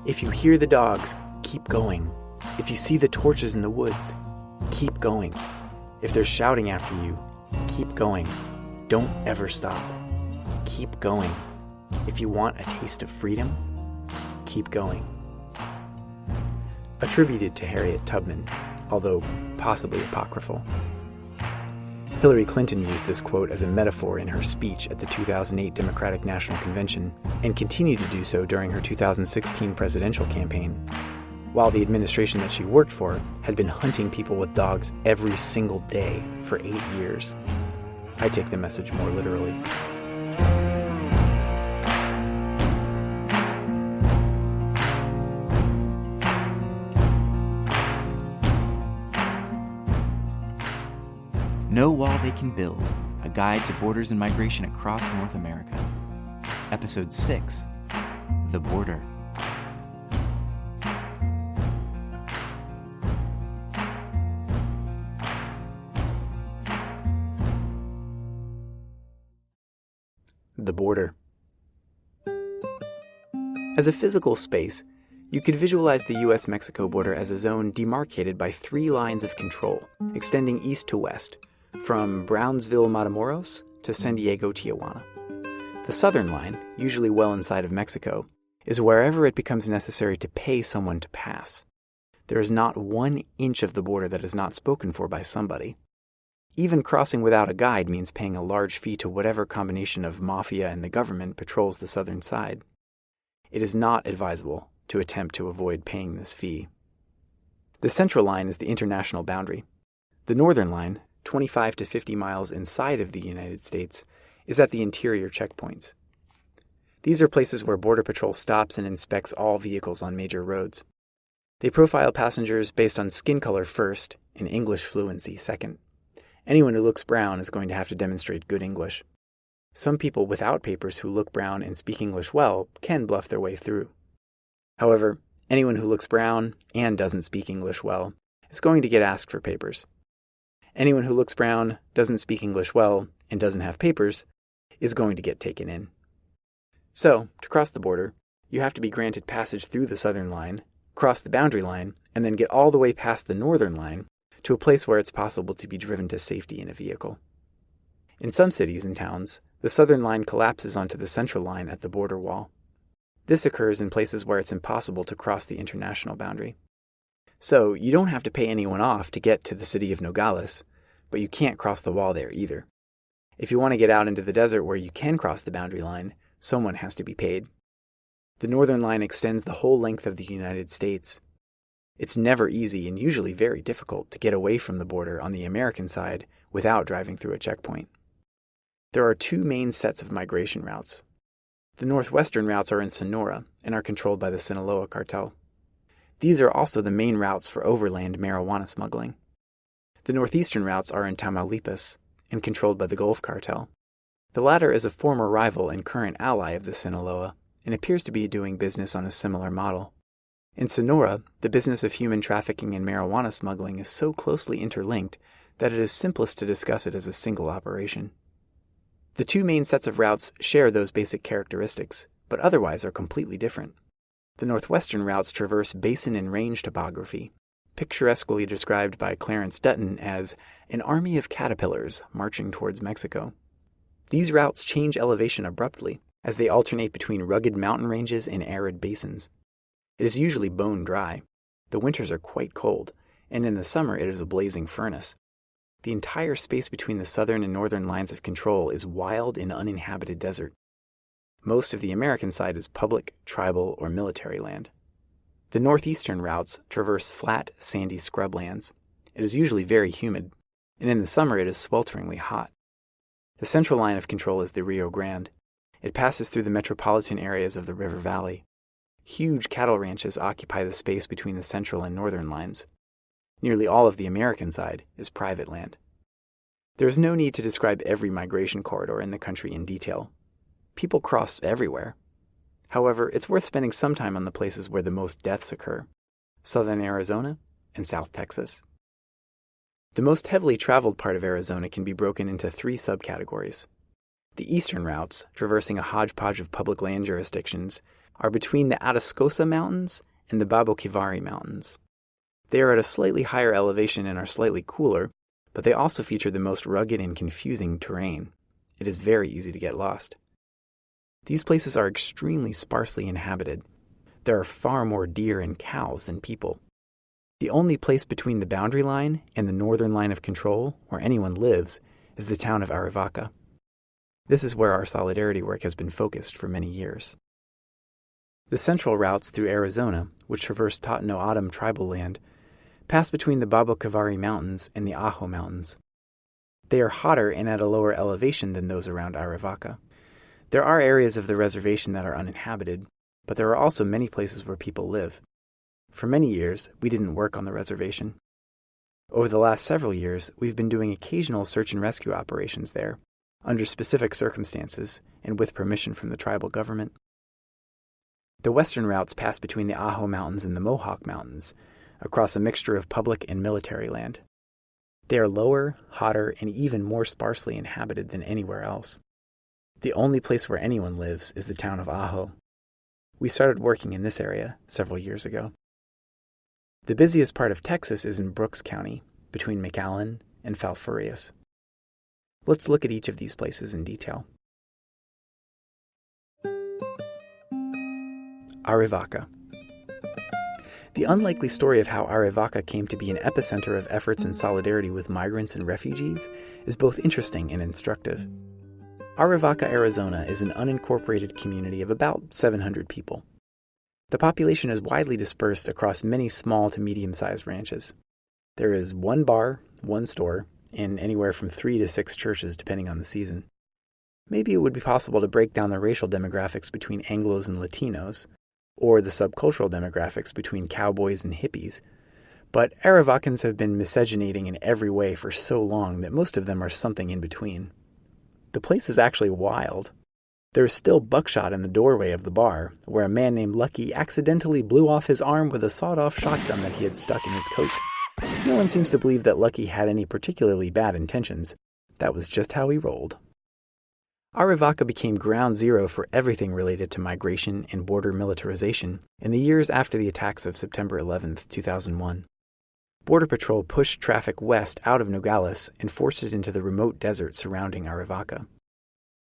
If you hear the dogs, keep going. If you see the torches in the woods, keep going. If they're shouting after you, keep going. Don't ever stop. Keep going. If you want a taste of freedom, keep going. Attributed to Harriet Tubman, although possibly apocryphal. Hillary Clinton used this quote as a metaphor in her speech at the 2008 Democratic National Convention and continued to do so during her 2016 presidential campaign, while the administration that she worked for had been hunting people with dogs every single day for 8 years. I take the message more literally. No Wall They Can Build, a guide to borders and migration across North America. Episode 6, The Border. The border. As a physical space, you could visualize the U.S.-Mexico border as a zone demarcated by 3 lines of control, extending east to west, from Brownsville, Matamoros to San Diego, Tijuana. The southern line, usually well inside of Mexico, is wherever it becomes necessary to pay someone to pass. There is not 1 inch of the border that is not spoken for by somebody. Even crossing without a guide means paying a large fee to whatever combination of mafia and the government patrols the southern side. It is not advisable to attempt to avoid paying this fee. The central line is the international boundary. The northern line, 25 to 50 miles inside of the United States, is at the interior checkpoints. These are places where Border Patrol stops and inspects all vehicles on major roads. They profile passengers based on skin color first and English fluency second. Anyone who looks brown is going to have to demonstrate good English. Some people without papers who look brown and speak English well can bluff their way through. However, anyone who looks brown and doesn't speak English well is going to get asked for papers. Anyone who looks brown, doesn't speak English well, and doesn't have papers is going to get taken in. So, to cross the border, you have to be granted passage through the southern line, cross the boundary line, and then get all the way past the northern line to a place where it's possible to be driven to safety in a vehicle. In some cities and towns, the southern line collapses onto the central line at the border wall. This occurs in places where it's impossible to cross the international boundary. So, you don't have to pay anyone off to get to the city of Nogales, but you can't cross the wall there either. If you want to get out into the desert where you can cross the boundary line, someone has to be paid. The northern line extends the whole length of the United States. It's never easy and usually very difficult to get away from the border on the American side without driving through a checkpoint. There are 2 main sets of migration routes. The northwestern routes are in Sonora and are controlled by the Sinaloa cartel. These are also the main routes for overland marijuana smuggling. The northeastern routes are in Tamaulipas and controlled by the Gulf Cartel. The latter is a former rival and current ally of the Sinaloa and appears to be doing business on a similar model. In Sonora, the business of human trafficking and marijuana smuggling is so closely interlinked that it is simplest to discuss it as a single operation. The 2 main sets of routes share those basic characteristics, but otherwise are completely different. The northwestern routes traverse basin and range topography, picturesquely described by Clarence Dutton as an army of caterpillars marching towards Mexico. These routes change elevation abruptly as they alternate between rugged mountain ranges and arid basins. It is usually bone dry. The winters are quite cold, and in the summer it is a blazing furnace. The entire space between the southern and northern lines of control is wild and uninhabited desert. Most of the American side is public, tribal, or military land. The northeastern routes traverse flat, sandy scrublands. It is usually very humid, and in the summer it is swelteringly hot. The central line of control is the Rio Grande. It passes through the metropolitan areas of the river valley. Huge cattle ranches occupy the space between the central and northern lines. Nearly all of the American side is private land. There is no need to describe every migration corridor in the country in detail. People cross everywhere. However, it's worth spending some time on the places where the most deaths occur: southern Arizona and South Texas. The most heavily traveled part of Arizona can be broken into 3 subcategories. The eastern routes, traversing a hodgepodge of public land jurisdictions, are between the Atascosa Mountains and the Baboquivari Mountains. They are at a slightly higher elevation and are slightly cooler, but they also feature the most rugged and confusing terrain. It is very easy to get lost. These places are extremely sparsely inhabited. There are far more deer and cows than people. The only place between the boundary line and the northern line of control where anyone lives is the town of Arivaca. This is where our solidarity work has been focused for many years. The central routes through Arizona, which traverse Tohono O'odham tribal land, pass between the Baboquivari Mountains and the Ajo Mountains. They are hotter and at a lower elevation than those around Arivaca. There are areas of the reservation that are uninhabited, but there are also many places where people live. For many years, we didn't work on the reservation. Over the last several years, we've been doing occasional search and rescue operations there, under specific circumstances and with permission from the tribal government. The western routes pass between the Ajo Mountains and the Mohawk Mountains, across a mixture of public and military land. They are lower, hotter, and even more sparsely inhabited than anywhere else. The only place where anyone lives is the town of Ajo. We started working in this area several years ago. The busiest part of Texas is in Brooks County, between McAllen and Falfurrias. Let's look at each of these places in detail. Arivaca. The unlikely story of how Arivaca came to be an epicenter of efforts in solidarity with migrants and refugees is both interesting and instructive. Arivaca, Arizona is an unincorporated community of about 700 people. The population is widely dispersed across many small to medium-sized ranches. There is one bar, one store, and anywhere from 3 to 6 churches depending on the season. Maybe it would be possible to break down the racial demographics between Anglos and Latinos, or the subcultural demographics between cowboys and hippies, but Arivacans have been miscegenating in every way for so long that most of them are something in between. The place is actually wild. There is still buckshot in the doorway of the bar, where a man named Lucky accidentally blew off his arm with a sawed-off shotgun that he had stuck in his coat. No one seems to believe that Lucky had any particularly bad intentions. That was just how he rolled. Arivaca became ground zero for everything related to migration and border militarization in the years after the attacks of September 11, 2001. Border Patrol pushed traffic west out of Nogales and forced it into the remote desert surrounding Arivaca.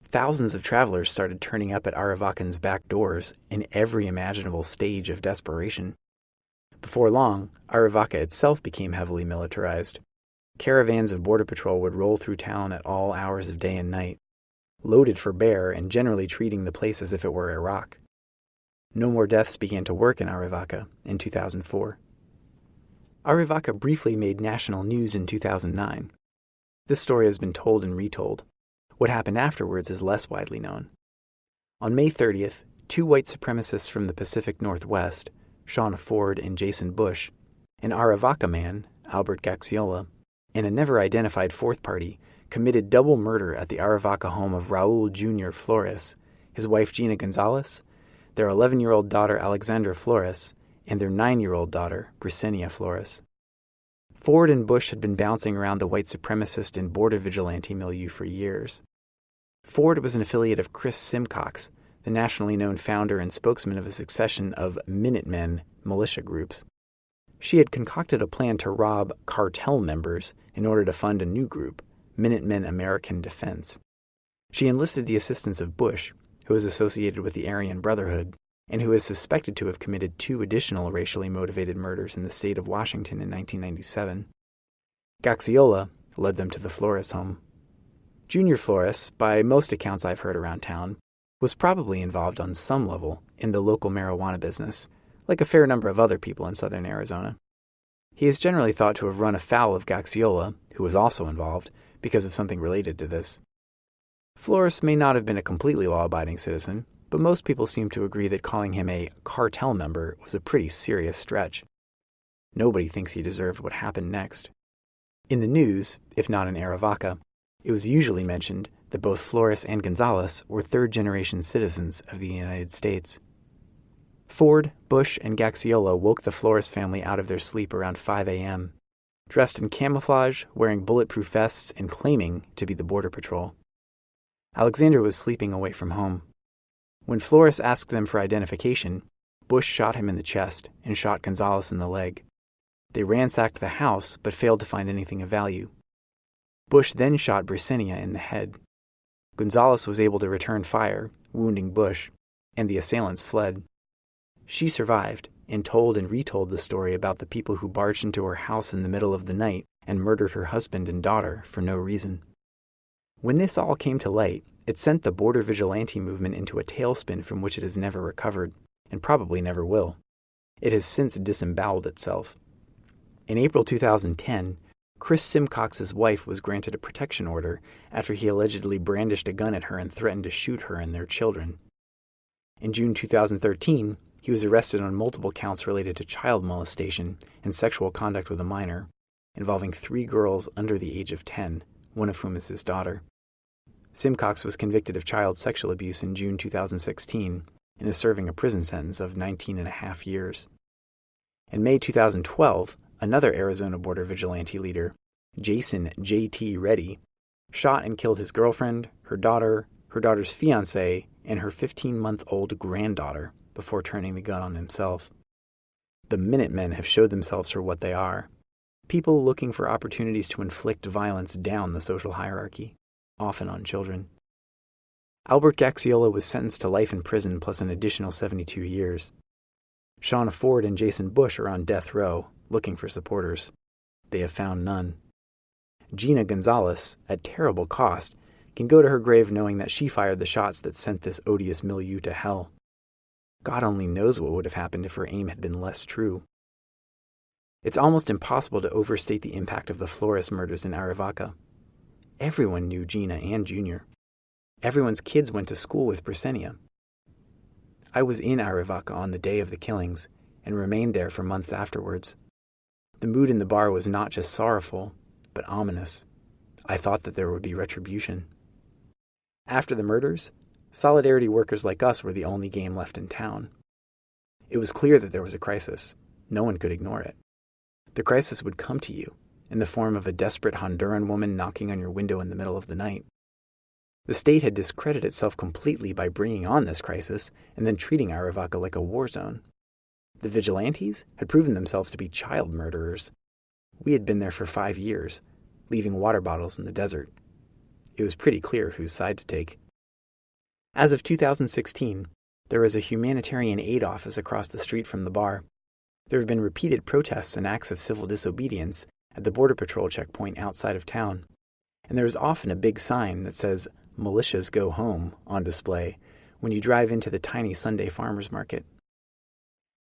Thousands of travelers started turning up at Arivacans' back doors in every imaginable stage of desperation. Before long, Arivaca itself became heavily militarized. Caravans of Border Patrol would roll through town at all hours of day and night, loaded for bear and generally treating the place as if it were Iraq. No more deaths began to work in Arivaca in 2004. Arivaca briefly made national news in 2009. This story has been told and retold. What happened afterwards is less widely known. On May 30th, 2 white supremacists from the Pacific Northwest, Sean Ford and Jason Bush, an Arivaca man, Albert Gaxiola, and a never-identified fourth party committed double murder at the Arivaca home of Raul Jr. Flores, his wife Gina Gonzalez, their 11-year-old daughter Alexandra Flores, and their 9-year-old daughter Brisenia Flores. Ford and Bush had been bouncing around the white supremacist and border vigilante milieu for years. Ford was an affiliate of Chris Simcox, the nationally known founder and spokesman of a succession of Minutemen militia groups. She had concocted a plan to rob cartel members in order to fund a new group, Minutemen American Defense. She enlisted the assistance of Bush, who was associated with the Aryan Brotherhood, and who is suspected to have committed 2 additional racially motivated murders in the state of Washington in 1997. Gaxiola led them to the Flores home. Junior Flores, by most accounts I've heard around town, was probably involved on some level in the local marijuana business, like a fair number of other people in southern Arizona. He is generally thought to have run afoul of Gaxiola, who was also involved, because of something related to this. Flores may not have been a completely law-abiding citizen, but most people seem to agree that calling him a cartel member was a pretty serious stretch. Nobody thinks he deserved what happened next. In the news, if not in Arivaca, it was usually mentioned that both Flores and Gonzalez were third-generation citizens of the United States. Ford, Bush, and Gaxiola woke the Flores family out of their sleep around 5 a.m., dressed in camouflage, wearing bulletproof vests, and claiming to be the Border Patrol. Alexander was sleeping away from home. When Flores asked them for identification, Bush shot him in the chest and shot Gonzalez in the leg. They ransacked the house but failed to find anything of value. Bush then shot Brisenia in the head. Gonzalez was able to return fire, wounding Bush, and the assailants fled. She survived and told and retold the story about the people who barged into her house in the middle of the night and murdered her husband and daughter for no reason. When this all came to light, it sent the border vigilante movement into a tailspin from which it has never recovered, and probably never will. It has since disemboweled itself. In April 2010, Chris Simcox's wife was granted a protection order after he allegedly brandished a gun at her and threatened to shoot her and their children. In June 2013, he was arrested on multiple counts related to child molestation and sexual conduct with a minor, involving 3 girls under the age of 10, one of whom is his daughter. Simcox was convicted of child sexual abuse in June 2016 and is serving a prison sentence of 19.5 years. In May 2012, another Arizona border vigilante leader, Jason J.T. Reddy, shot and killed his girlfriend, her daughter's fiancé, and her 15-month-old granddaughter before turning the gun on himself. The Minutemen have showed themselves for what they are: people looking for opportunities to inflict violence down the social hierarchy, often on children. Albert Gaxiola was sentenced to life in prison plus an additional 72 years. Shauna Ford and Jason Bush are on death row, looking for supporters. They have found none. Gina Gonzalez, at terrible cost, can go to her grave knowing that she fired the shots that sent this odious milieu to hell. God only knows what would have happened if her aim had been less true. It's almost impossible to overstate the impact of the Flores murders in Arivaca. Everyone knew Gina and Junior. Everyone's kids went to school with Brisenia. I was in Arivaca on the day of the killings and remained there for months afterwards. The mood in the bar was not just sorrowful, but ominous. I thought that there would be retribution. After the murders, solidarity workers like us were the only game left in town. It was clear that there was a crisis. No one could ignore it. The crisis would come to you in the form of a desperate Honduran woman knocking on your window in the middle of the night. The state had discredited itself completely by bringing on this crisis and then treating Arivaca like a war zone. The vigilantes had proven themselves to be child murderers. We had been there for 5 years, leaving water bottles in the desert. It was pretty clear whose side to take. As of 2016, there was a humanitarian aid office across the street from the bar. There have been repeated protests and acts of civil disobedience at the Border Patrol checkpoint outside of town, and there is often a big sign that says "Militias Go Home" on display when you drive into the tiny Sunday farmers market.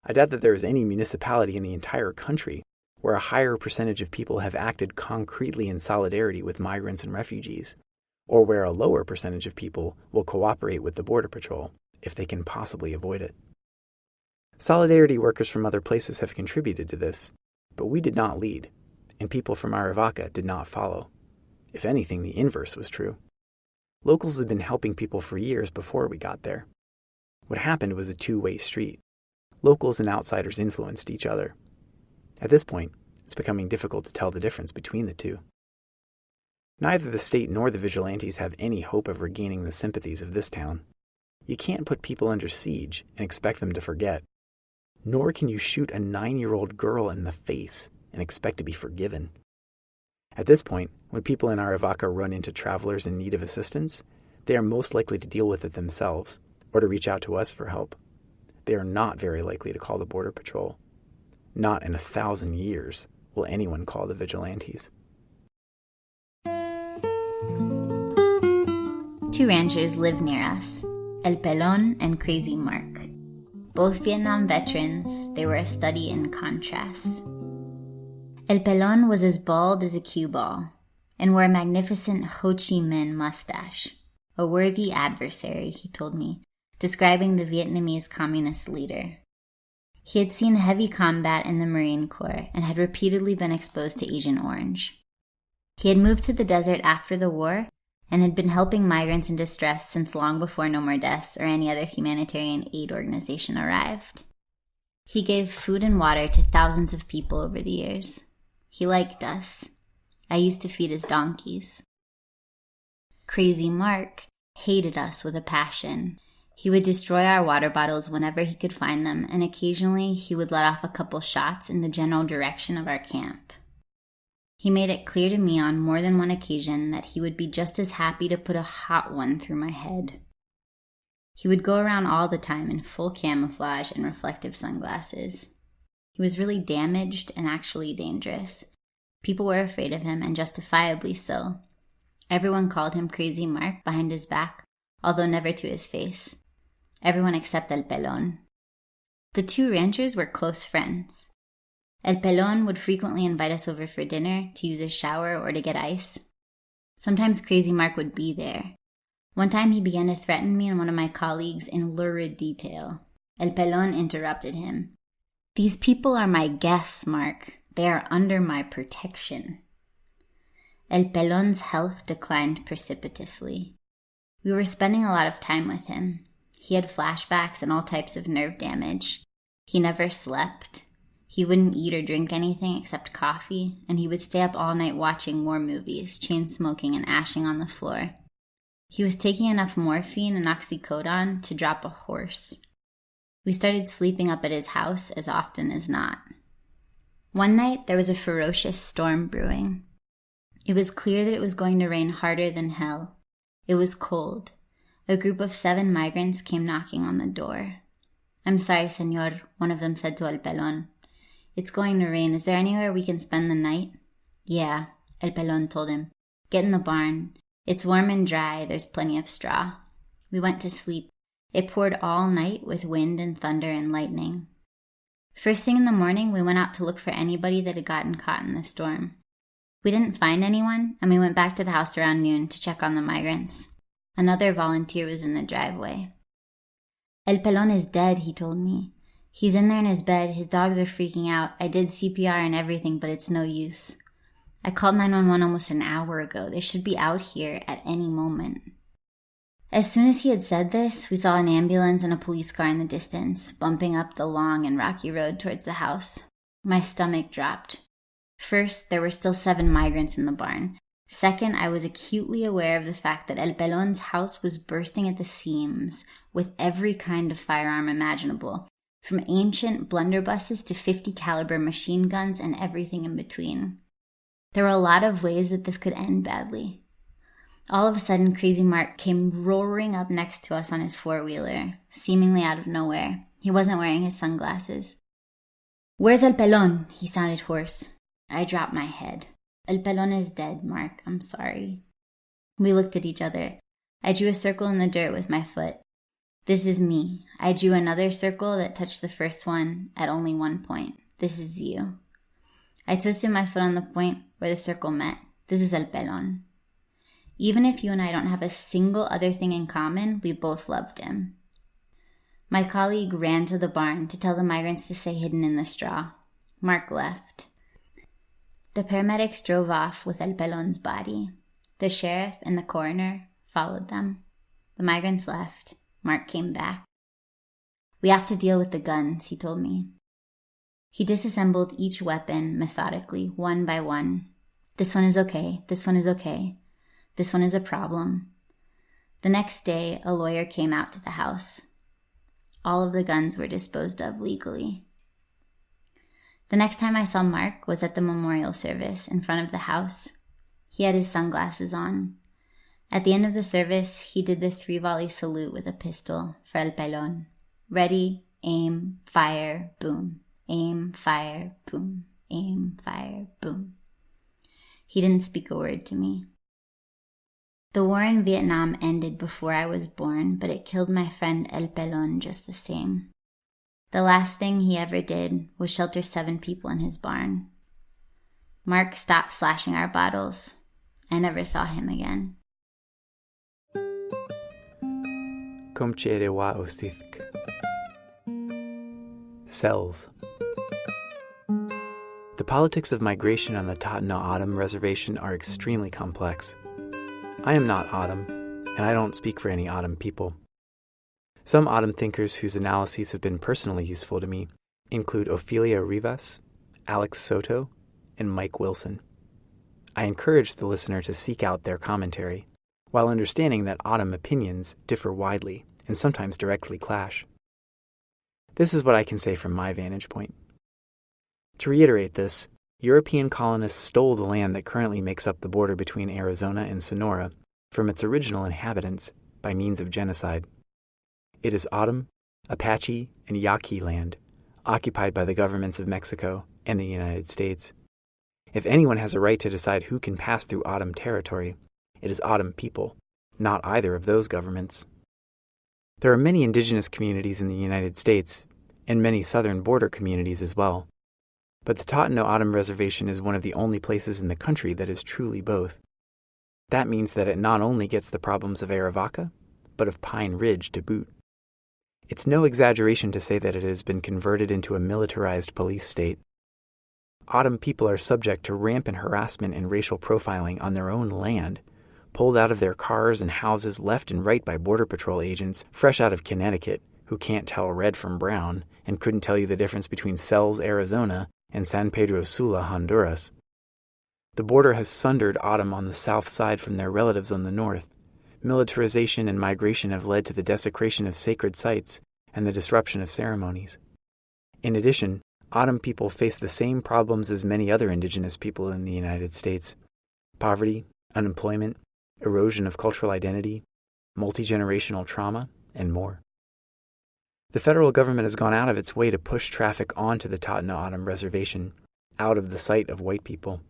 I doubt that there is any municipality in the entire country where a higher percentage of people have acted concretely in solidarity with migrants and refugees, or where a lower percentage of people will cooperate with the Border Patrol if they can possibly avoid it. Solidarity workers from other places have contributed to this, but we did not lead, and people from Arivaca did not follow. If anything, the inverse was true. Locals had been helping people for years before we got there. What happened was a two-way street. Locals and outsiders influenced each other. At this point, it's becoming difficult to tell the difference between the two. Neither the state nor the vigilantes have any hope of regaining the sympathies of this town. You can't put people under siege and expect them to forget. Nor can you shoot a 9-year-old girl in the face and expect to be forgiven. At this point, when people in Arivaca run into travelers in need of assistance, they are most likely to deal with it themselves or to reach out to us for help. They are not very likely to call the Border Patrol. Not in 1,000 years will anyone call the vigilantes. 2 ranchers live near us, El Pelon and Crazy Mark. Both Vietnam veterans, they were a study in contrasts. El Pelon was as bald as a cue ball and wore a magnificent Ho Chi Minh mustache, a worthy adversary, he told me, describing the Vietnamese communist leader. He had seen heavy combat in the Marine Corps and had repeatedly been exposed to Agent Orange. He had moved to the desert after the war and had been helping migrants in distress since long before No More Deaths or any other humanitarian aid organization arrived. He gave food and water to thousands of people over the years. He liked us. I used to feed his donkeys. Crazy Mark hated us with a passion. He would destroy our water bottles whenever he could find them, and occasionally he would let off a couple shots in the general direction of our camp. He made it clear to me on more than one occasion that he would be just as happy to put a hot one through my head. He would go around all the time in full camouflage and reflective sunglasses. He was really damaged and actually dangerous. People were afraid of him, and justifiably so. Everyone called him Crazy Mark behind his back, although never to his face. Everyone except El Pelon. The two ranchers were close friends. El Pelon would frequently invite us over for dinner, to use his shower, or to get ice. Sometimes Crazy Mark would be there. One time he began to threaten me and one of my colleagues in lurid detail. El Pelon interrupted him. "These people are my guests, Mark. They are under my protection." El Pelon's health declined precipitously. We were spending a lot of time with him. He had flashbacks and all types of nerve damage. He never slept. He wouldn't eat or drink anything except coffee, and he would stay up all night watching war movies, chain smoking and ashing on the floor. He was taking enough morphine and oxycodone to drop a horse. We started sleeping up at his house as often as not. One night, there was a ferocious storm brewing. It was clear that it was going to rain harder than hell. It was cold. A group of 7 migrants came knocking on the door. "I'm sorry, senor," one of them said to El Pelon. "It's going to rain. Is there anywhere we can spend the night?" "Yeah," El Pelon told him. "Get in the barn. It's warm and dry. There's plenty of straw." We went to sleep. It poured all night with wind and thunder and lightning. First thing in the morning, we went out to look for anybody that had gotten caught in the storm. We didn't find anyone, and we went back to the house around noon to check on the migrants. Another volunteer was in the driveway. "El Pelon is dead," he told me. "He's in there in his bed. His dogs are freaking out. I did CPR and everything, but it's no use. I called 911 almost an hour ago. They should be out here at any moment." As soon as he had said this, we saw an ambulance and a police car in the distance, bumping up the long and rocky road towards the house. My stomach dropped. First, there were still 7 migrants in the barn. Second, I was acutely aware of the fact that El Pelon's house was bursting at the seams with every kind of firearm imaginable, from ancient blunderbusses to 50 caliber machine guns and everything in between. There were a lot of ways that this could end badly. All of a sudden, Crazy Mark came roaring up next to us on his 4-wheeler, seemingly out of nowhere. He wasn't wearing his sunglasses. "Where's El Pelon?" He sounded hoarse. I dropped my head. "El Pelon is dead, Mark. I'm sorry." We looked at each other. I drew a circle in the dirt with my foot. "This is me." I drew another circle that touched the first one at only one point. "This is you." I twisted my foot on the point where the circle met. "This is El Pelon." Even if you and I don't have a single other thing in common, we both loved him. My colleague ran to the barn to tell the migrants to stay hidden in the straw. Mark left. The paramedics drove off with El Pelon's body. The sheriff and the coroner followed them. The migrants left. Mark came back. "We have to deal with the guns," he told me. He disassembled each weapon methodically, one by one. "This one is okay. This one is okay. This one is a problem." The next day, a lawyer came out to the house. All of the guns were disposed of legally. The next time I saw Mark was at the memorial service in front of the house. He had his sunglasses on. At the end of the service, he did the 3-volley salute with a pistol for El Pelon. Ready, aim, fire, boom. Aim, fire, boom. Aim, fire, boom. He didn't speak a word to me. The war in Vietnam ended before I was born, but it killed my friend El Pelon just the same. The last thing he ever did was shelter 7 people in his barn. Mark stopped slashing our bottles. I never saw him again. Komkch'ed wa osithk. Cells. The politics of migration on the Tohono O'odham reservation are extremely complex. I am not O'odham, and I don't speak for any O'odham people. Some O'odham thinkers whose analyses have been personally useful to me include Ophelia Rivas, Alex Soto, and Mike Wilson. I encourage the listener to seek out their commentary, while understanding that O'odham opinions differ widely and sometimes directly clash. This is what I can say from my vantage point. To reiterate this, European colonists stole the land that currently makes up the border between Arizona and Sonora from its original inhabitants by means of genocide. It is O'odham, Apache, and Yaqui land, occupied by the governments of Mexico and the United States. If anyone has a right to decide who can pass through O'odham territory, it is O'odham people, not either of those governments. There are many indigenous communities in the United States, and many southern border communities as well. But the Tohono O'odham Reservation is one of the only places in the country that is truly both. That means that it not only gets the problems of Arivaca, but of Pine Ridge to boot. It's no exaggeration to say that it has been converted into a militarized police state. O'odham people are subject to rampant harassment and racial profiling on their own land, pulled out of their cars and houses left and right by Border Patrol agents fresh out of Connecticut who can't tell red from brown and couldn't tell you the difference between Cells, Arizona, and San Pedro Sula, Honduras. The border has sundered O'odham on the south side from their relatives on the north. Militarization and migration have led to the desecration of sacred sites and the disruption of ceremonies. In addition, O'odham people face the same problems as many other indigenous people in the United States: poverty, unemployment, erosion of cultural identity, multi-generational trauma, and more. The federal government has gone out of its way to push traffic onto the Tohono O'odham Reservation, out of the sight of white people.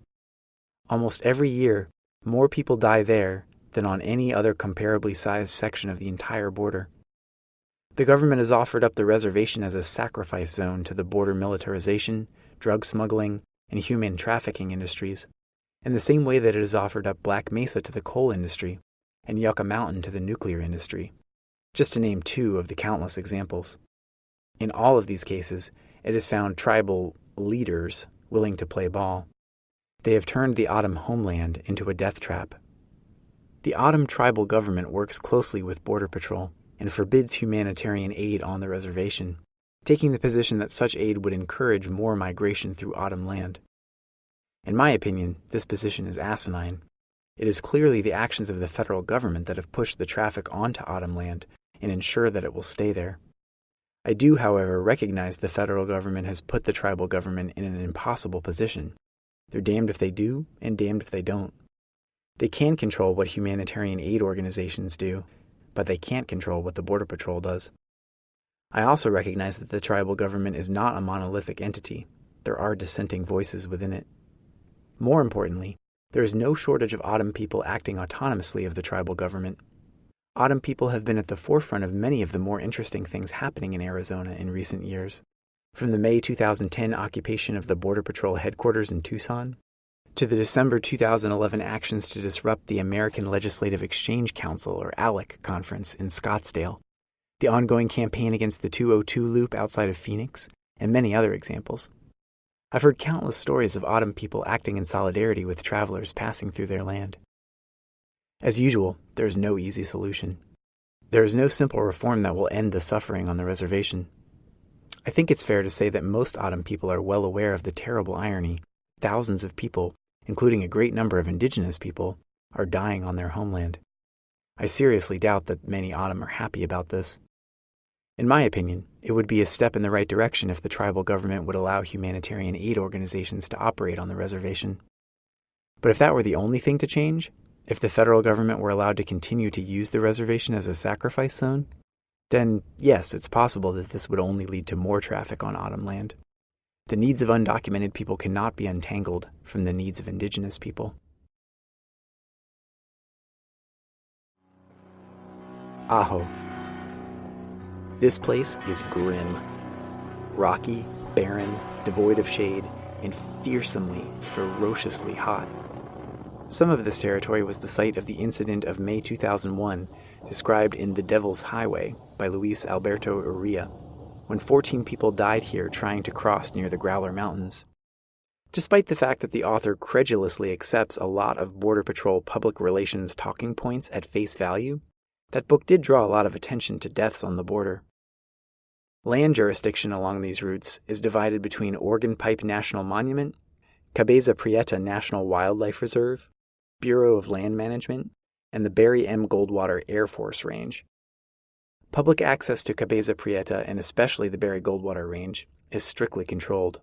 Almost every year, more people die there than on any other comparably sized section of the entire border. The government has offered up the reservation as a sacrifice zone to the border militarization, drug smuggling, and human trafficking industries, in the same way that it has offered up Black Mesa to the coal industry and Yucca Mountain to the nuclear industry, just to name two of the countless examples. In all of these cases, it has found tribal leaders willing to play ball. They have turned the O'odham homeland into a death trap. The O'odham tribal government works closely with Border Patrol and forbids humanitarian aid on the reservation, taking the position that such aid would encourage more migration through O'odham land. In my opinion, this position is asinine. It is clearly the actions of the federal government that have pushed the traffic onto O'odham land and ensure that it will stay there. I do, however, recognize the federal government has put the tribal government in an impossible position. They're damned if they do and damned if they don't. They can control what humanitarian aid organizations do, but they can't control what the Border Patrol does. I also recognize that the tribal government is not a monolithic entity. There are dissenting voices within it. More importantly, there is no shortage of O'odham people acting autonomously of the tribal government. O'odham people have been at the forefront of many of the more interesting things happening in Arizona in recent years, from the May 2010 occupation of the Border Patrol headquarters in Tucson, to the December 2011 actions to disrupt the American Legislative Exchange Council, or ALEC, conference in Scottsdale, the ongoing campaign against the 202 loop outside of Phoenix, and many other examples. I've heard countless stories of O'odham people acting in solidarity with travelers passing through their land. As usual, there is no easy solution. There is no simple reform that will end the suffering on the reservation. I think it's fair to say that most O'odham people are well aware of the terrible irony. Thousands of people, including a great number of indigenous people, are dying on their homeland. I seriously doubt that many O'odham are happy about this. In my opinion, it would be a step in the right direction if the tribal government would allow humanitarian aid organizations to operate on the reservation. But if that were the only thing to change, if the federal government were allowed to continue to use the reservation as a sacrifice zone, then yes, it's possible that this would only lead to more traffic on O'odham land. The needs of undocumented people cannot be untangled from the needs of indigenous people. Aho. This place is grim. Rocky, barren, devoid of shade, and fearsomely, ferociously hot. Some of this territory was the site of the incident of May 2001, described in The Devil's Highway by Luis Alberto Urrea, when 14 people died here trying to cross near the Growler Mountains. Despite the fact that the author credulously accepts a lot of Border Patrol public relations talking points at face value, that book did draw a lot of attention to deaths on the border. Land jurisdiction along these routes is divided between Organ Pipe National Monument, Cabeza Prieta National Wildlife Reserve, Bureau of Land Management, and the Barry M. Goldwater Air Force Range. Public access to Cabeza Prieta, and especially the Barry Goldwater Range, is strictly controlled.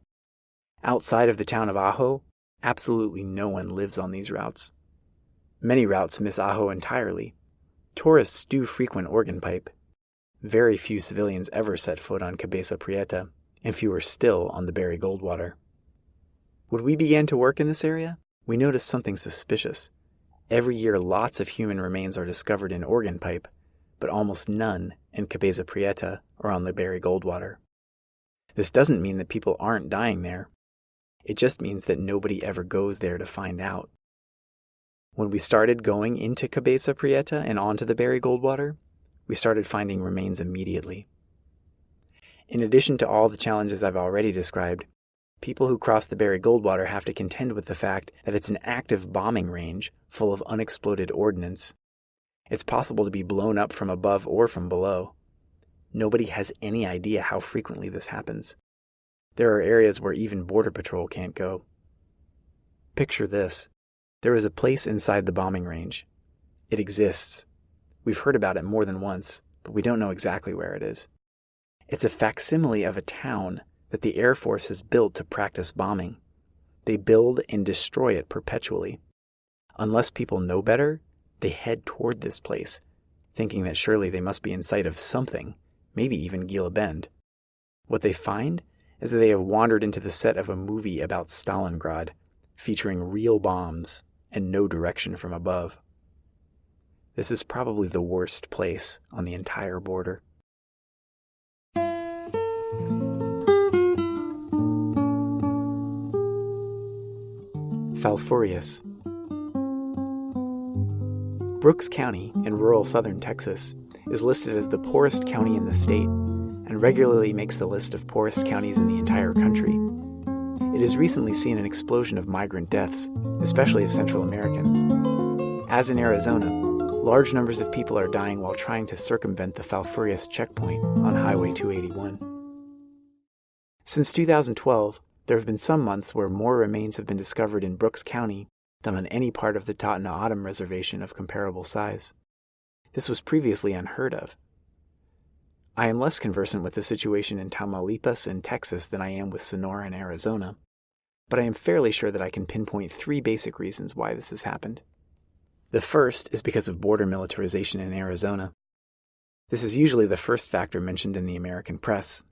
Outside of the town of Ajo, absolutely no one lives on these routes. Many routes miss Ajo entirely. Tourists do frequent Organ Pipe. Very few civilians ever set foot on Cabeza Prieta, and fewer still on the Barry Goldwater. When we began to work in this area, we noticed something suspicious. Every year lots of human remains are discovered in Organ Pipe, but almost none in Cabeza Prieta or on the Barry Goldwater. This doesn't mean that people aren't dying there. It just means that nobody ever goes there to find out. When we started going into Cabeza Prieta and onto the Barry Goldwater, we started finding remains immediately. In addition to all the challenges I've already described, people who cross the Barry Goldwater have to contend with the fact that it's an active bombing range full of unexploded ordnance. It's possible to be blown up from above or from below. Nobody has any idea how frequently this happens. There are areas where even Border Patrol can't go. Picture this. There is a place inside the bombing range. It exists. We've heard about it more than once, but we don't know exactly where it is. It's a facsimile of a town that the Air Force has built to practice bombing. They build and destroy it perpetually. Unless people know better, they head toward this place, thinking that surely they must be in sight of something, maybe even Gila Bend. What they find is that they have wandered into the set of a movie about Stalingrad, featuring real bombs and no direction from above. This is probably the worst place on the entire border. Falfurrias. Brooks County in rural southern Texas is listed as the poorest county in the state and regularly makes the list of poorest counties in the entire country. It has recently seen an explosion of migrant deaths, especially of Central Americans. As in Arizona, large numbers of people are dying while trying to circumvent the Falfurrias checkpoint on Highway 281. Since 2012, there have been some months where more remains have been discovered in Brooks County than on any part of the Tohono O'odham reservation of comparable size. This was previously unheard of. I am less conversant with the situation in Tamaulipas and Texas than I am with Sonora and Arizona, but I am fairly sure that I can pinpoint 3 basic reasons why this has happened. The first is because of border militarization in Arizona. This is usually the first factor mentioned in the American press.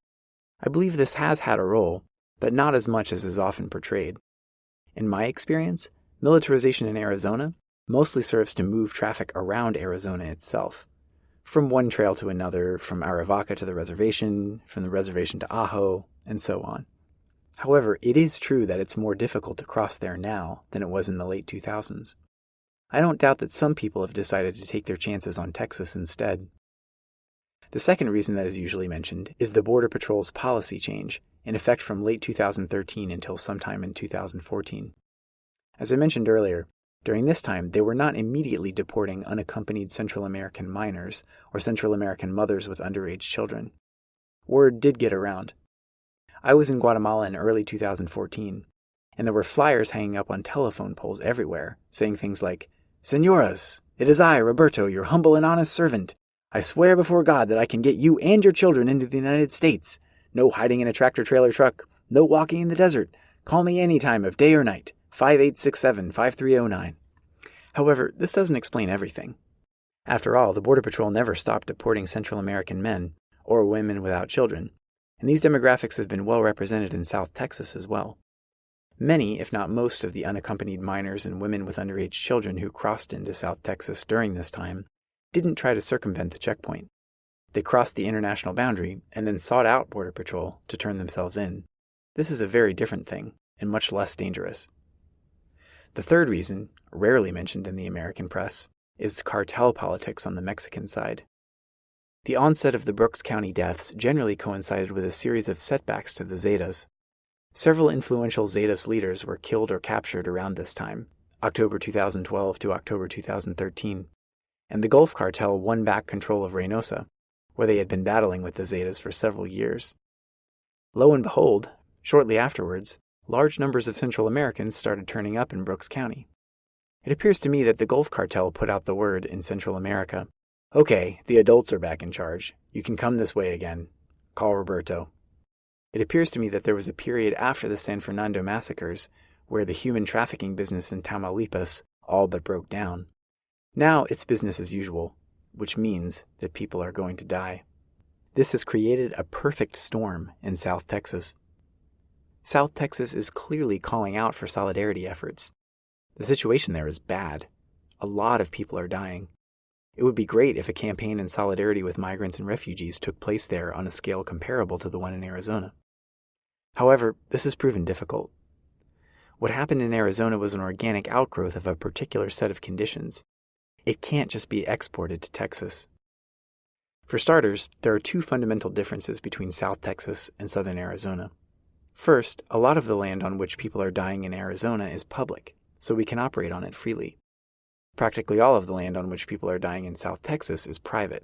I believe this has had a role, but not as much as is often portrayed. In my experience, militarization in Arizona mostly serves to move traffic around Arizona itself, from one trail to another, from Arivaca to the reservation, from the reservation to Ajo, and so on. However, it is true that it's more difficult to cross there now than it was in the late 2000s. I don't doubt that some people have decided to take their chances on Texas instead. The second reason that is usually mentioned is the Border Patrol's policy change, in effect from late 2013 until sometime in 2014. As I mentioned earlier, during this time they were not immediately deporting unaccompanied Central American minors or Central American mothers with underage children. Word did get around. I was in Guatemala in early 2014, and there were flyers hanging up on telephone poles everywhere, saying things like, "Señoras, it is I, Roberto, your humble and honest servant. I swear before God that I can get you and your children into the United States. No hiding in a tractor-trailer truck. No walking in the desert. Call me any time of day or night. 5867-5309. However, this doesn't explain everything. After all, the Border Patrol never stopped deporting Central American men or women without children, and these demographics have been well represented in South Texas as well. Many, if not most, of the unaccompanied minors and women with underage children who crossed into South Texas during this time didn't try to circumvent the checkpoint. They crossed the international boundary and then sought out Border Patrol to turn themselves in. This is a very different thing and much less dangerous. The third reason, rarely mentioned in the American press, is cartel politics on the Mexican side. The onset of the Brooks County deaths generally coincided with a series of setbacks to the Zetas. Several influential Zetas leaders were killed or captured around this time, October 2012 to October 2013, and the Gulf Cartel won back control of Reynosa, where they had been battling with the Zetas for several years. Lo and behold, shortly afterwards, large numbers of Central Americans started turning up in Brooks County. It appears to me that the Gulf Cartel put out the word in Central America, Okay, the adults are back in charge. You can come this way again. Call Roberto. It appears to me that there was a period after the San Fernando massacres where the human trafficking business in Tamaulipas all but broke down. Now it's business as usual, which means that people are going to die. This has created a perfect storm in South Texas. South Texas is clearly calling out for solidarity efforts. The situation there is bad. A lot of people are dying. It would be great if a campaign in solidarity with migrants and refugees took place there on a scale comparable to the one in Arizona. However, this has proven difficult. What happened in Arizona was an organic outgrowth of a particular set of conditions. It can't just be exported to Texas. For starters, there are two fundamental differences between South Texas and southern Arizona. First, a lot of the land on which people are dying in Arizona is public, so we can operate on it freely. Practically all of the land on which people are dying in South Texas is private,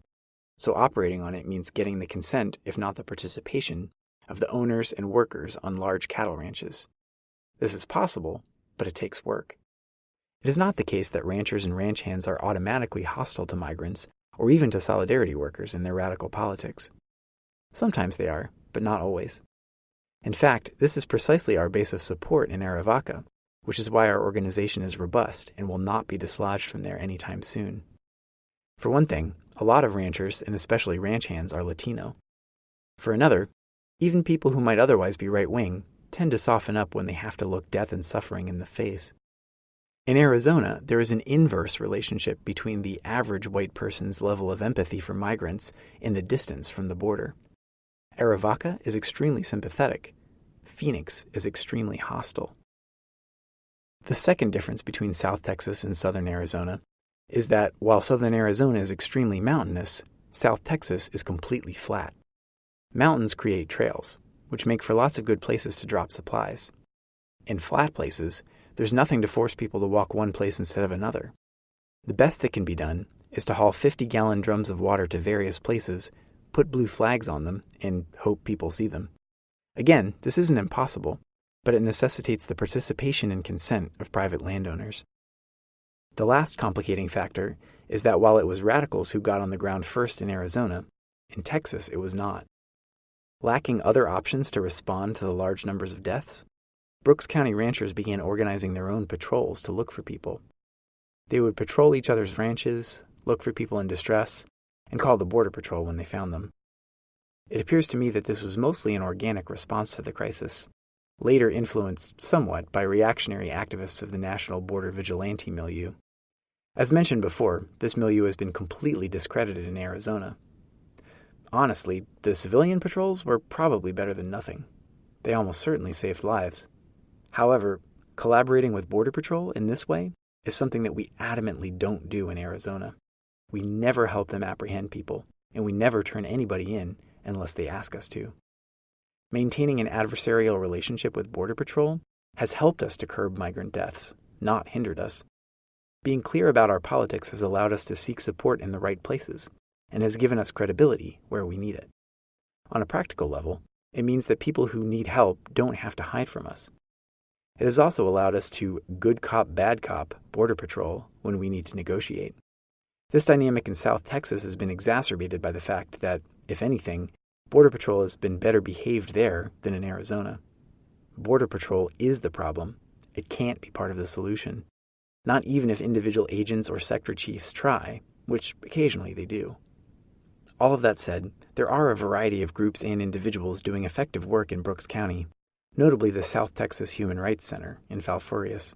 so operating on it means getting the consent, if not the participation, of the owners and workers on large cattle ranches. This is possible, but it takes work. It is not the case that ranchers and ranch hands are automatically hostile to migrants or even to solidarity workers in their radical politics. Sometimes they are, but not always. In fact, this is precisely our base of support in Arivaca, which is why our organization is robust and will not be dislodged from there anytime soon. For one thing, a lot of ranchers, and especially ranch hands, are Latino. For another, even people who might otherwise be right-wing tend to soften up when they have to look death and suffering in the face. In Arizona, there is an inverse relationship between the average white person's level of empathy for migrants and the distance from the border. Arivaca is extremely sympathetic. Phoenix is extremely hostile. The second difference between South Texas and southern Arizona is that while southern Arizona is extremely mountainous, South Texas is completely flat. Mountains create trails, which make for lots of good places to drop supplies. In flat places, there's nothing to force people to walk one place instead of another. The best that can be done is to haul 50-gallon drums of water to various places, put blue flags on them, and hope people see them. Again, this isn't impossible, but it necessitates the participation and consent of private landowners. The last complicating factor is that while it was radicals who got on the ground first in Arizona, in Texas it was not. Lacking other options to respond to the large numbers of deaths, Brooks County ranchers began organizing their own patrols to look for people. They would patrol each other's ranches, look for people in distress, and call the Border Patrol when they found them. It appears to me that this was mostly an organic response to the crisis, later influenced somewhat by reactionary activists of the national border vigilante milieu. As mentioned before, this milieu has been completely discredited in Arizona. Honestly, the civilian patrols were probably better than nothing. They almost certainly saved lives. However, collaborating with Border Patrol in this way is something that we adamantly don't do in Arizona. We never help them apprehend people, and we never turn anybody in unless they ask us to. Maintaining an adversarial relationship with Border Patrol has helped us to curb migrant deaths, not hindered us. Being clear about our politics has allowed us to seek support in the right places, and has given us credibility where we need it. On a practical level, it means that people who need help don't have to hide from us. It has also allowed us to good cop, bad cop Border Patrol when we need to negotiate. This dynamic in South Texas has been exacerbated by the fact that, if anything, Border Patrol has been better behaved there than in Arizona. Border Patrol is the problem. It can't be part of the solution. Not even if individual agents or sector chiefs try, which occasionally they do. All of that said, there are a variety of groups and individuals doing effective work in Brooks County, notably the South Texas Human Rights Center in Falfurrias.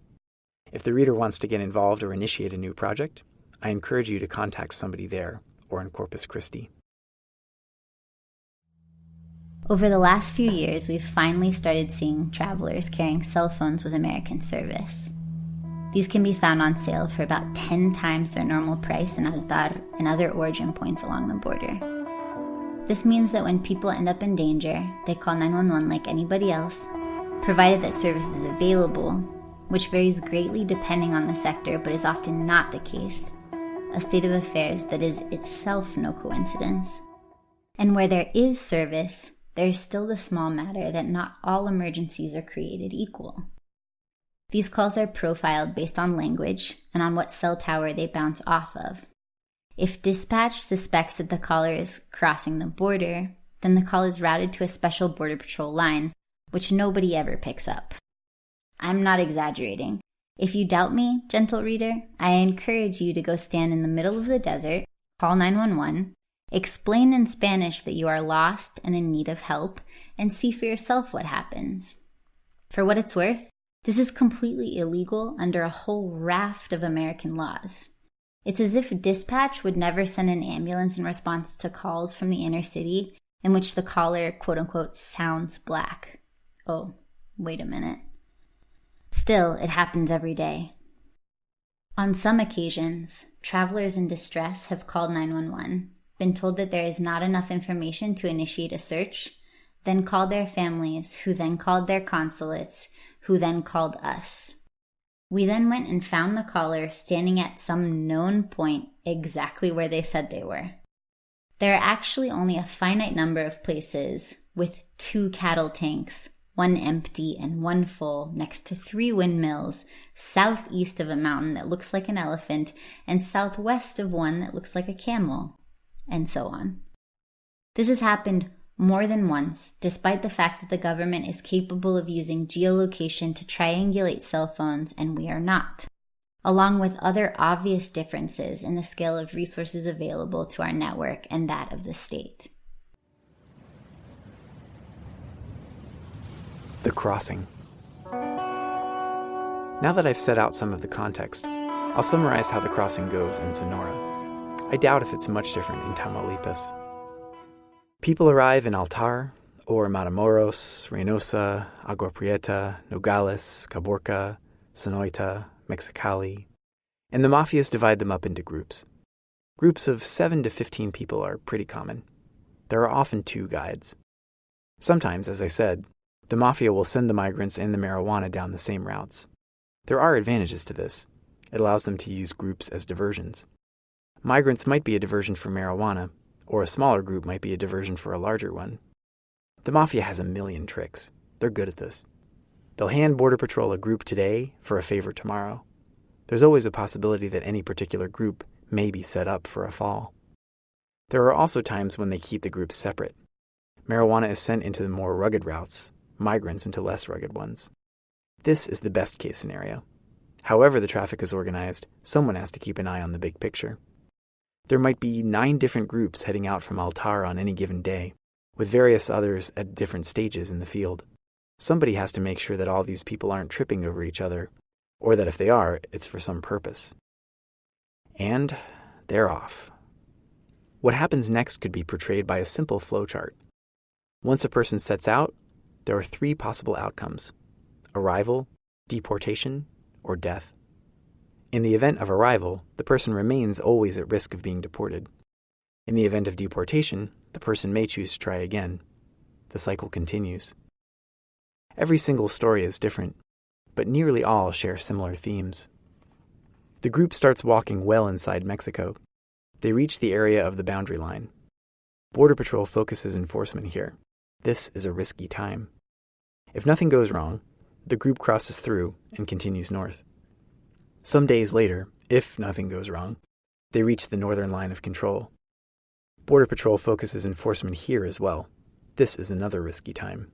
If the reader wants to get involved or initiate a new project, I encourage you to contact somebody there or in Corpus Christi. Over the last few years, we've finally started seeing travelers carrying cell phones with American service. These can be found on sale for about 10 times their normal price in Altar and other origin points along the border. This means that when people end up in danger, they call 911 like anybody else, provided that service is available, which varies greatly depending on the sector but is often not the case, a state of affairs that is itself no coincidence. And where there is service, there is still the small matter that not all emergencies are created equal. These calls are profiled based on language and on what cell tower they bounce off of. If dispatch suspects that the caller is crossing the border, then the call is routed to a special Border Patrol line, which nobody ever picks up. I'm not exaggerating. If you doubt me, gentle reader, I encourage you to go stand in the middle of the desert, call 911, explain in Spanish that you are lost and in need of help, and see for yourself what happens. For what it's worth, this is completely illegal under a whole raft of American laws. It's as if dispatch would never send an ambulance in response to calls from the inner city in which the caller, quote-unquote, sounds black. Oh, wait a minute. Still, it happens every day. On some occasions, travelers in distress have called 911, been told that there is not enough information to initiate a search, then called their families, who then called their consulates, who then called us. We then went and found the caller standing at some known point exactly where they said they were. There are actually only a finite number of places with 2 cattle tanks, 1 empty and 1 full, next to 3 windmills, southeast of a mountain that looks like an elephant, and southwest of one that looks like a camel, and so on. This has happened more than once, despite the fact that the government is capable of using geolocation to triangulate cell phones, and we are not, along with other obvious differences in the scale of resources available to our network and that of the state. The crossing. Now that I've set out some of the context, I'll summarize how the crossing goes in Sonora. I doubt if it's much different in Tamaulipas. People arrive in Altar, or Matamoros, Reynosa, Agua Prieta, Nogales, Caborca, Sonoita, Mexicali, and the mafias divide them up into groups. Groups of 7 to 15 people are pretty common. There are often 2 guides. Sometimes, as I said, the mafia will send the migrants and the marijuana down the same routes. There are advantages to this. It allows them to use groups as diversions. Migrants might be a diversion for marijuana, or a smaller group might be a diversion for a larger one. The mafia has a million tricks. They're good at this. They'll hand Border Patrol a group today for a favor tomorrow. There's always a possibility that any particular group may be set up for a fall. There are also times when they keep the groups separate. Marijuana is sent into the more rugged routes, migrants into less rugged ones. This is the best case scenario. However the traffic is organized, someone has to keep an eye on the big picture. There might be 9 different groups heading out from Altar on any given day, with various others at different stages in the field. Somebody has to make sure that all these people aren't tripping over each other, or that if they are, it's for some purpose. And they're off. What happens next could be portrayed by a simple flowchart. Once a person sets out, there are 3 possible outcomes: arrival, deportation, or death. In the event of arrival, the person remains always at risk of being deported. In the event of deportation, the person may choose to try again. The cycle continues. Every single story is different, but nearly all share similar themes. The group starts walking well inside Mexico. They reach the area of the boundary line. Border Patrol focuses enforcement here. This is a risky time. If nothing goes wrong, the group crosses through and continues north. Some days later, if nothing goes wrong, they reach the northern line of control. Border Patrol focuses enforcement here as well. This is another risky time.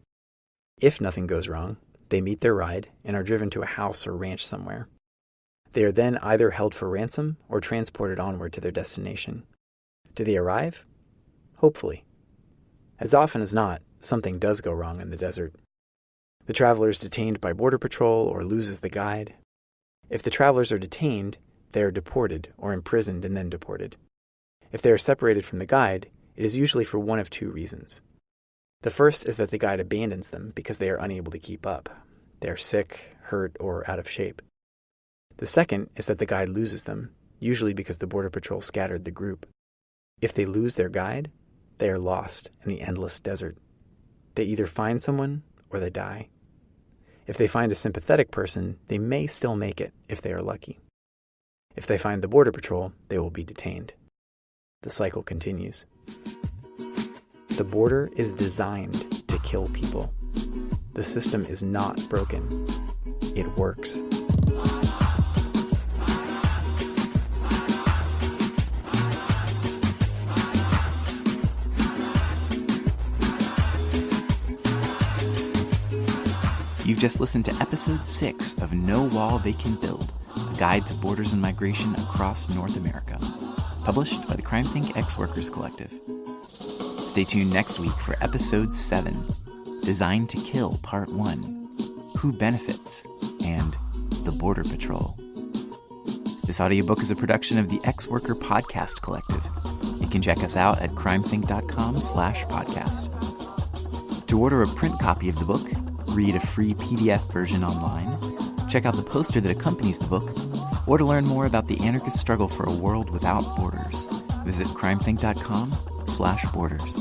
If nothing goes wrong, they meet their ride and are driven to a house or ranch somewhere. They are then either held for ransom or transported onward to their destination. Do they arrive? Hopefully. As often as not, something does go wrong in the desert. The traveler is detained by Border Patrol or loses the guide. If the travelers are detained, they are deported or imprisoned and then deported. If they are separated from the guide, it is usually for one of 2 reasons. The first is that the guide abandons them because they are unable to keep up. They are sick, hurt, or out of shape. The second is that the guide loses them, usually because the Border Patrol scattered the group. If they lose their guide, they are lost in the endless desert. They either find someone or they die. If they find a sympathetic person, they may still make it if they are lucky. If they find the Border Patrol, they will be detained. The cycle continues. The border is designed to kill people. The system is not broken. It works. You've just listened to Episode 6 of No Wall They Can Build, a guide to borders and migration across North America, published by the CrimeThinc Ex-Workers Collective. Stay tuned next week for Episode 7, Designed to Kill Part 1, Who Benefits, and The Border Patrol. This audiobook is a production of the Ex-Worker Podcast Collective. You can check us out at crimethinc.com/podcast. To order a print copy of the book, read a free PDF version online, check out the poster that accompanies the book, or to learn more about the anarchist struggle for a world without borders, visit crimethinc.com/borders.